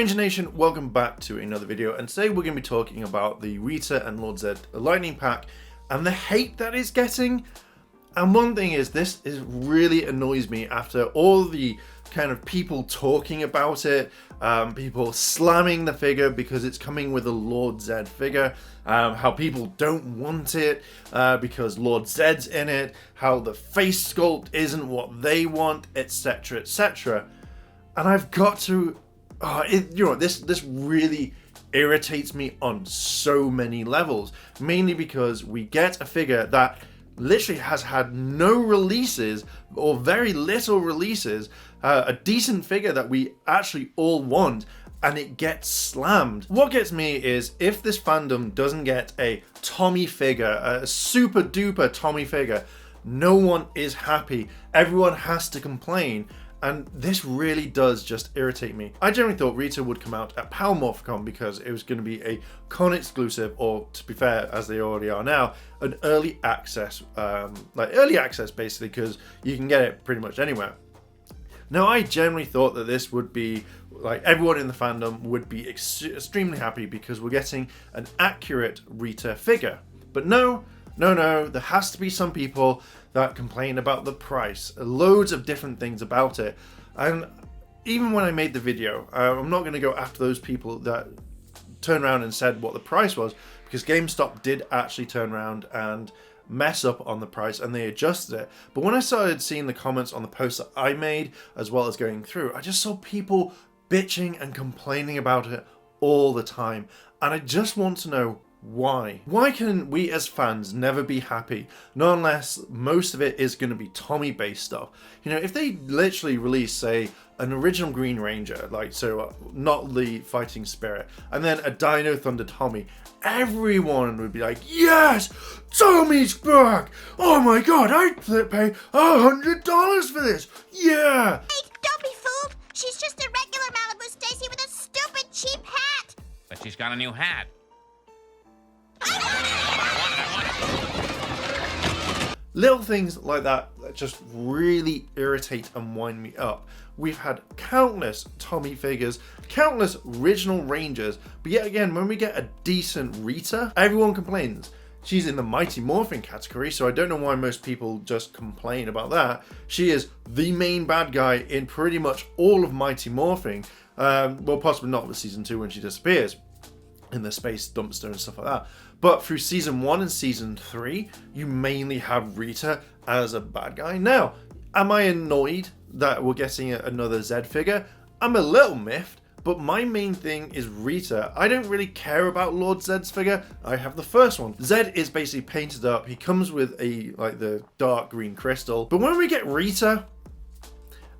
Ranger Nation, welcome back to another video, and today we're going to be talking about the Rita and Lord Zed Lightning Pack and the hate that it's getting. And one thing is, this really annoys me after all the kind of people talking about it, people slamming the figure because it's coming with a Lord Zed figure, how people don't want it because Lord Zed's in it, how the face sculpt isn't what they want, etc, etc. And I've got to, this really irritates me on so many levels, mainly because we get a figure that literally has had no releases or very little releases, a decent figure that we actually all want, and it gets slammed. What gets me is if this fandom doesn't get a Tommy figure, a super duper Tommy figure, no one is happy. Everyone has to complain. And this really does just irritate me. I generally thought Rita would come out at Power Morphicon because it was going to be a con exclusive, or to be fair, as they already are now, an early access, basically, because you can get it pretty much anywhere. Now, I generally thought that this would be, like, everyone in the fandom would be extremely happy because we're getting an accurate Rita figure. But no, there has to be some people that complain about the price, loads of different things about it. And even when I made the video, I'm not going to go after those people that turned around and said what the price was, because GameStop did actually turn around and mess up on the price and they adjusted it. But when I started seeing the comments on the post that I made, as well as going through, I just saw people bitching and complaining about it all the time. And I just want to know why. Why can we as fans never be happy? Not unless most of it is going to be Tommy based stuff. You know, if they literally release, say, an original Green Ranger, like, so not the Fighting Spirit, and then a Dino Thunder Tommy, everyone would be like, yes, Tommy's back! Oh my god, I'd pay $100 for this! Yeah! Hey, don't be fooled! She's just a regular Malibu Stacy with a stupid cheap hat! But she's got a new hat. Little things like that just really irritate and wind me up. We've had countless Tommy figures, countless original Rangers, but yet again, when we get a decent Rita, everyone complains. She's in the Mighty Morphin category, so I don't know why most people just complain about that. She is the main bad guy in pretty much all of Mighty Morphin. Well, possibly not with Season 2 when she disappears in the space dumpster and stuff like that. But through Season 1 and Season 3, you mainly have Rita as a bad guy. Now, am I annoyed that we're getting another Zed figure? I'm a little miffed, but my main thing is Rita. I don't really care about Lord Zed's figure. I have the first one. Zed is basically painted up. He comes with the dark green crystal. But when we get Rita,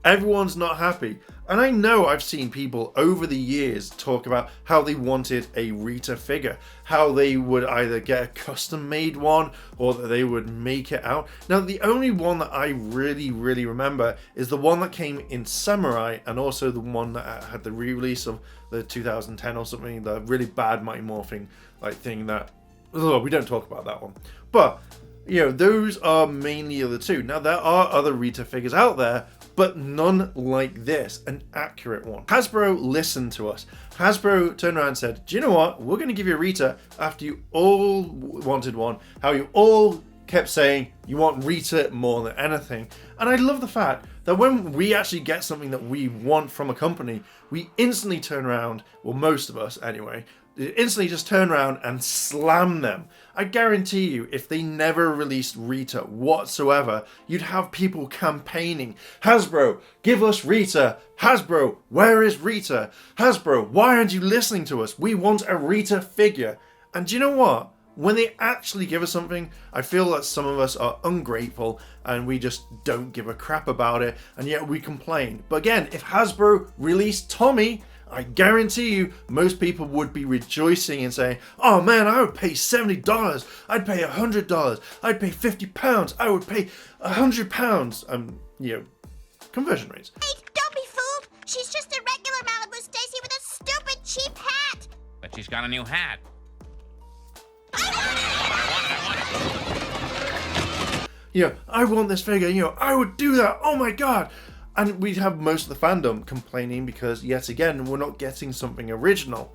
everyone's not happy. And I know I've seen people over the years talk about how they wanted a Rita figure, how they would either get a custom made one or that they would make it out. Now, the only one that I really remember is the one that came in Samurai, and also the one that had the re-release of the 2010 or something, the really bad Mighty Morphing thing that, we don't talk about that one. But, you know, those are mainly the two. Now, there are other Rita figures out there, but none like this, an accurate one. Hasbro listened to us. Hasbro turned around and said, do you know what? We're going to give you a Rita after you all wanted one. How you all kept saying you want Rita more than anything. And I love the fact that when we actually get something that we want from a company, we instantly turn around, well, most of us anyway, instantly just turn around and slam them. I guarantee you, if they never released Rita whatsoever, you'd have people campaigning, Hasbro, give us Rita. Hasbro, where is Rita? Hasbro, why aren't you listening to us? We want a Rita figure. And do you know what? When they actually give us something, I feel that some of us are ungrateful and we just don't give a crap about it, and yet we complain. But again, if Hasbro released Tommy, I guarantee you most people would be rejoicing and saying, oh man, I would pay $70, I'd pay $100, I'd pay £50, I would pay £100. Conversion rates. Hey, don't be fooled! She's just a regular Malibu Stacy with a stupid cheap hat! But she's got a new hat. I want this figure, I would do that, oh my god! And we have most of the fandom complaining because, yet again, we're not getting something original.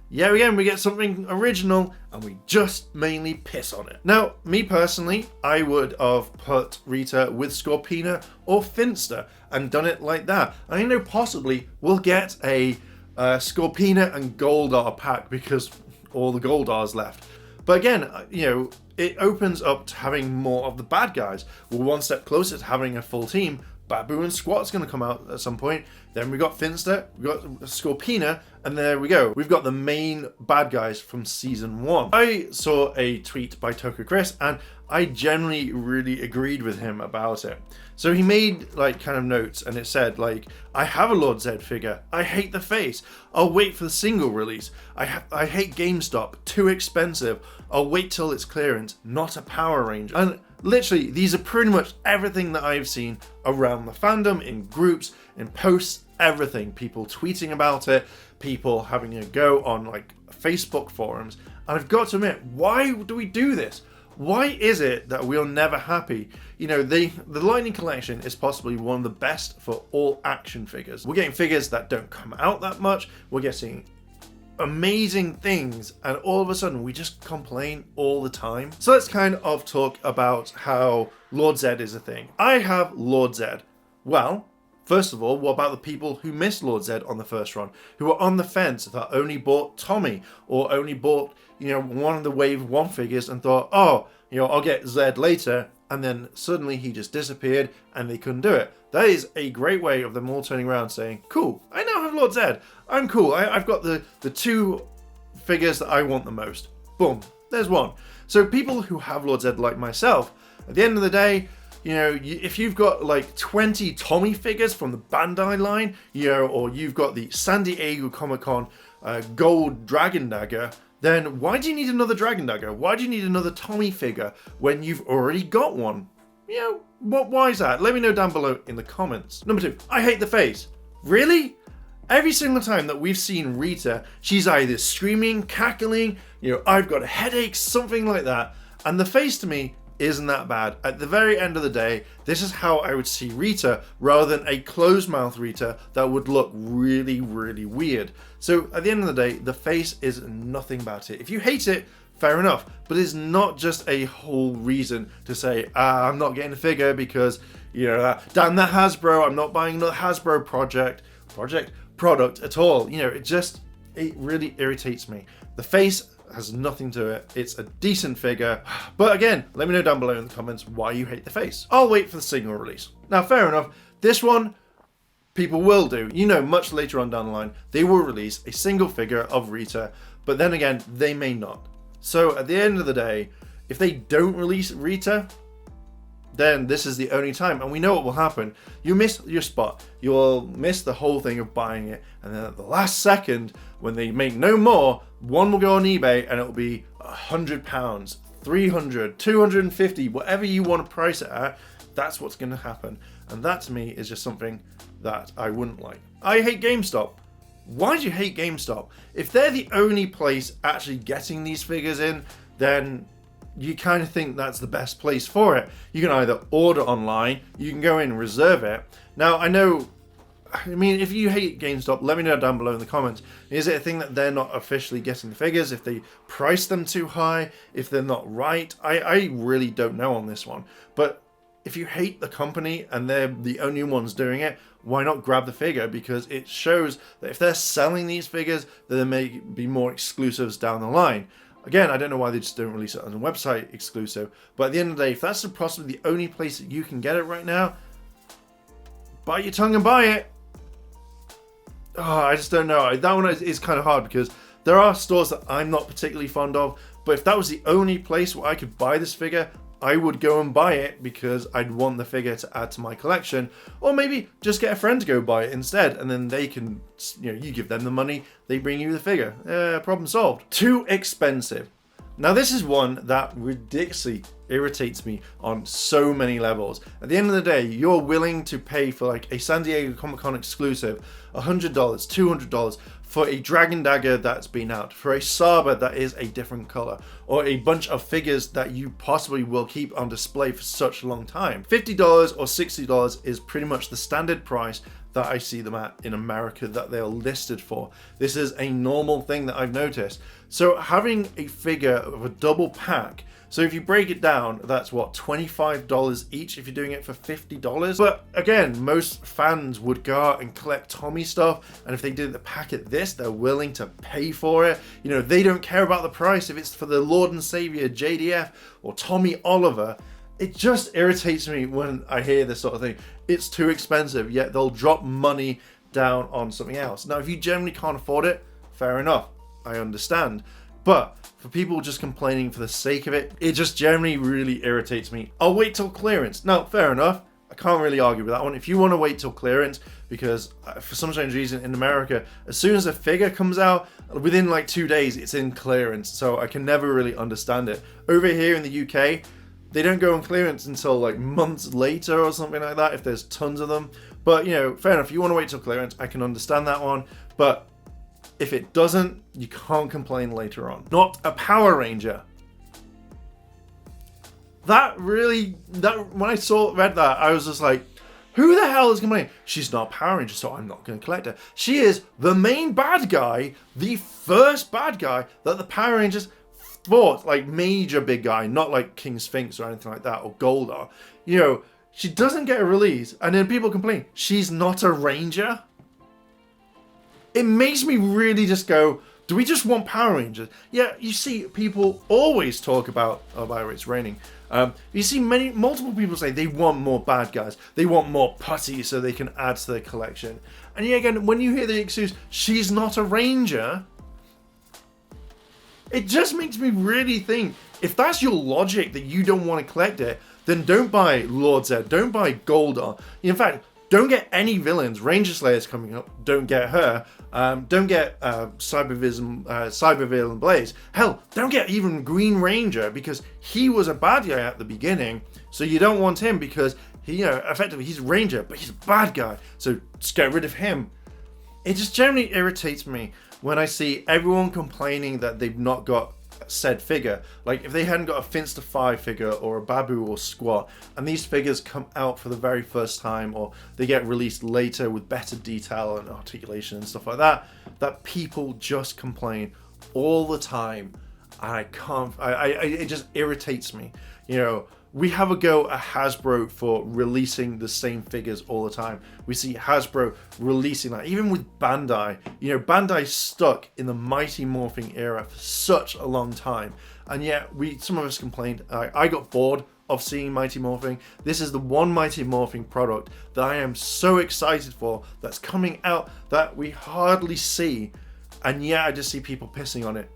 Yeah, again, we get something original and we just mainly piss on it. Now, me personally, I would have put Rita with Scorpina or Finster and done it like that. I know possibly we'll get a Scorpina and Goldar pack because all the Goldar's left. But again, you know, it opens up to having more of the bad guys. We're one step closer to having a full team. Babu and Squat's going to come out at some point. Then we got Finster, we got Scorpina, and there we go. We've got the main bad guys from season 1. I saw a tweet by Toka Chris, and I generally really agreed with him about it. So he made like kind of notes, and it said like, I have a Lord Zed figure. I hate the face. I'll wait for the single release. I hate GameStop. Too expensive. I'll wait till it's clearance. Not a Power Ranger. And literally, these are pretty much everything that I've seen around the fandom, in groups, in posts, everything. People tweeting about it, people having a go on like Facebook forums. And I've got to admit, why do we do this? Why is it that we are never happy? You know, the Lightning Collection is possibly one of the best for all action figures. We're getting figures that don't come out that much. We're getting amazing things, and all of a sudden we just complain all the time. So let's kind of talk about how Lord Zed is a thing. I have Lord Zed. Well, first of all, what about the people who missed Lord Zed on the first run, who are on the fence, that only bought Tommy or only bought, you know, one of the Wave 1 figures and thought, oh, you know, I'll get Zed later, and then suddenly he just disappeared and they couldn't do it. That is a great way of them all turning around saying, cool, I now have Lord Zed. I'm cool. I've got the two figures that I want the most. Boom, there's one. So people who have Lord Zed like myself, at the end of the day, you know, if you've got like 20 Tommy figures from the Bandai line, you know, or you've got the San Diego Comic-Con gold Dragon Dagger, then why do you need another Dragon Dagger? Why do you need another Tommy figure when you've already got one? You know, why is that? Let me know down below in the comments. Number 2, I hate the face. Really? Every single time that we've seen Rita, she's either screaming, cackling, you know, I've got a headache, something like that. And the face to me isn't that bad. At the very end of the day, this is how I would see Rita rather than a closed mouth Rita that would look really, really weird. So at the end of the day, the face is nothing about it. If you hate it, fair enough, but it's not just a whole reason to say, I'm not getting a figure because, you know, damn that Hasbro, I'm not buying another Hasbro product at all. You know, it really irritates me. The face has nothing to it. It's a decent figure, but again, let me know down below in the comments why you hate the face. I'll wait for the single release. Now, fair enough, this one people will do. You know, much later on down the line, they will release a single figure of Rita, but then again, they may not. So at the end of the day, if they don't release Rita, then this is the only time, and we know what will happen. You miss your spot. You'll miss the whole thing of buying it, and then at the last second, when they make no more, one will go on eBay and it'll be £100, £300, £250, whatever you want to price it at. That's what's going to happen, and that to me is just something that I wouldn't like. I hate GameStop. Why do you hate GameStop? If they're the only place actually getting these figures in, then you kind of think that's the best place for it. You can either order online, you can go in and reserve it. Now, I mean, if you hate GameStop, let me know down below in the comments. Is it a thing that they're not officially getting the figures, if they price them too high, if they're not right? I really don't know on this one. But if you hate the company and they're the only ones doing it, why not grab the figure? Because it shows that if they're selling these figures, then there may be more exclusives down the line. Again, I don't know why they just don't release it as a website exclusive, but at the end of the day, if that's possibly the only place that you can get it right now, bite your tongue and buy it. Oh, I just don't know. That one is kind of hard because there are stores that I'm not particularly fond of, but if that was the only place where I could buy this figure, I would go and buy it because I'd want the figure to add to my collection, or maybe just get a friend to go buy it instead, and then they can, you know, you give them the money, they bring you the figure. Problem solved. Too expensive. Now this is one that ridiculously irritates me on so many levels. At the end of the day, you're willing to pay for like a San Diego Comic-Con exclusive $100, $200 for a Dragon Dagger that's been out, for a Saber that is a different color, or a bunch of figures that you possibly will keep on display for such a long time. $50 or $60 is pretty much the standard price that I see them at in America that they are listed for. This is a normal thing that I've noticed. So having a figure of a double pack, so if you break it down, that's what, $25 each if you're doing it for $50. But again, most fans would go out and collect Tommy stuff, and if they did the packet this, they're willing to pay for it. You know, they don't care about the price if it's for the Lord and Savior JDF or Tommy Oliver. It just irritates me when I hear this sort of thing. It's too expensive, yet they'll drop money down on something else. Now, if you generally can't afford it, fair enough, I understand. But for people just complaining for the sake of it, it just generally really irritates me. I'll wait till clearance. Now, fair enough. I can't really argue with that one. If you want to wait till clearance, because for some strange reason in America, as soon as a figure comes out, within like 2 days, it's in clearance. So I can never really understand it. Over here in the UK, they don't go on clearance until like months later or something like that if there's tons of them. But, you know, fair enough. If you want to wait till clearance, I can understand that one. But if it doesn't, you can't complain later on. Not a Power Ranger. That really, when I read that, I was just like, who the hell is complaining? She's not a Power Ranger, so I'm not going to collect her. She is the main bad guy, the first bad guy that the Power Rangers fought, like major big guy, not like King Sphinx or anything like that, or Goldar. You know, she doesn't get a release, and then people complain, she's not a Ranger? It makes me really just go, do we just want Power Rangers? Yeah, you see, people always talk about, oh, by the way, it's raining. You see multiple people say they want more bad guys. They want more putty so they can add to their collection. And yet again, when you hear the excuse, she's not a Ranger, it just makes me really think, if that's your logic that you don't want to collect it, then don't buy Lord Zed, don't buy Goldar. In fact, don't get any villains. Ranger Slayer's coming up, don't get her. Don't get Cybervillain Blaze. Hell, don't get even Green Ranger, because he was a bad guy at the beginning, so you don't want him because he, you know, effectively he's a Ranger, but he's a bad guy, so just get rid of him. It just generally irritates me when I see everyone complaining that they've not got said figure. Like if they hadn't got a Finster 5 figure or a Babu or Squat, and these figures come out for the very first time, or they get released later with better detail and articulation and stuff like that, that people just complain all the time. I can't, it just irritates me. You know, we have a go at Hasbro for releasing the same figures all the time. We see Hasbro releasing that, even with Bandai. You know, Bandai stuck in the Mighty Morphing era for such a long time, and yet some of us complained. I got bored of seeing Mighty Morphing. This is the one Mighty Morphing product that I am so excited for, that's coming out, that we hardly see, and yet I just see people pissing on it.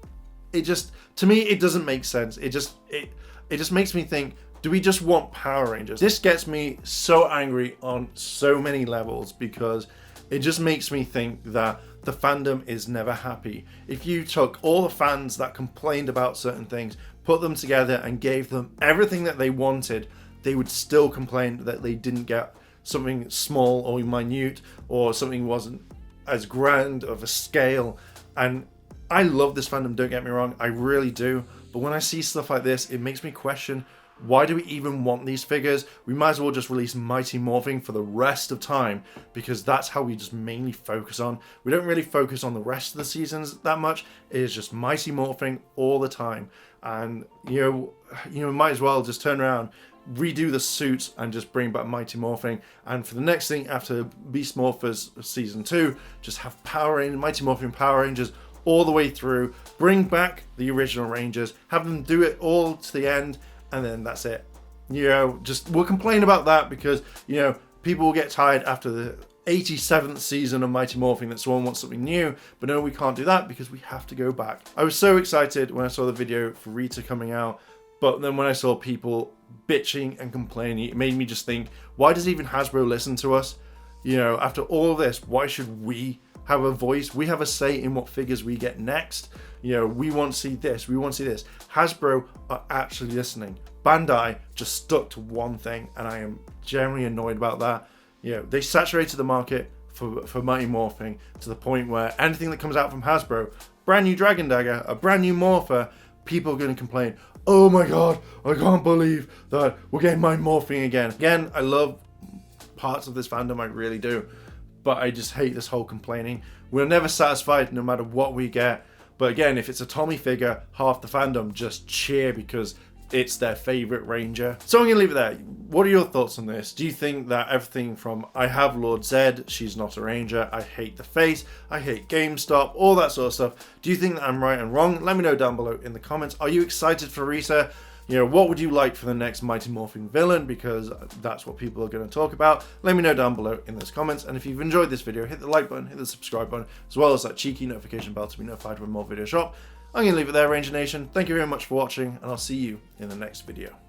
It just, to me, it doesn't make sense. It just makes me think, do we just want Power Rangers? This gets me so angry on so many levels, because it just makes me think that the fandom is never happy. If you took all the fans that complained about certain things, put them together and gave them everything that they wanted, they would still complain that they didn't get something small or minute, or something wasn't as grand of a scale. And I love this fandom, don't get me wrong, I really do. But when I see stuff like this, it makes me question, why do we even want these figures? We might as well just release Mighty Morphing for the rest of time, because that's how we just mainly focus on. We don't really focus on the rest of the seasons that much. It is just Mighty Morphing all the time. And you know, might as well just turn around, redo the suits, and just bring back Mighty Morphing. And for the next thing after Beast Morphers Season 2, just have Mighty Morphing Power Rangers all the way through. Bring back the original Rangers, have them do it all to the end, and then that's it. You know, we'll complain about that because, you know, people will get tired after the 87th season of Mighty Morphing that someone wants something new, but no, we can't do that because we have to go back. I was so excited when I saw the video for Rita coming out, but then when I saw people bitching and complaining, it made me just think, why does even Hasbro listen to us? You know, after all of this, why should we have a voice? We have a say in what figures we get next. You know, we want to see this, we want to see this. Hasbro are actually listening. Bandai just stuck to one thing, and I am generally annoyed about that. You know, they saturated the market, for Mighty Morphing, to the point where anything that comes out from Hasbro, brand new Dragon Dagger, a brand new Morpher, people are going to complain, oh my god, I can't believe that we're getting Mighty Morphing again. Again, I love parts of this fandom, I really do, but I just hate this whole complaining. We're never satisfied no matter what we get. But again, if it's a Tommy figure, half the fandom just cheer because it's their favorite Ranger. So I'm gonna leave it there. What are your thoughts on this? Do you think that everything from I have Lord Zed, she's not a Ranger, I hate the face, I hate GameStop, all that sort of stuff, do you think that I'm right and wrong? Let me know down below in the comments. Are you excited for Rita? You know, what would you like for the next Mighty Morphing villain? Because that's what people are going to talk about. Let me know down below in those comments. And if you've enjoyed this video, hit the like button, hit the subscribe button, as well as that cheeky notification bell to be notified when more videos drop. I'm going to leave it there, Ranger Nation. Thank you very much for watching, and I'll see you in the next video.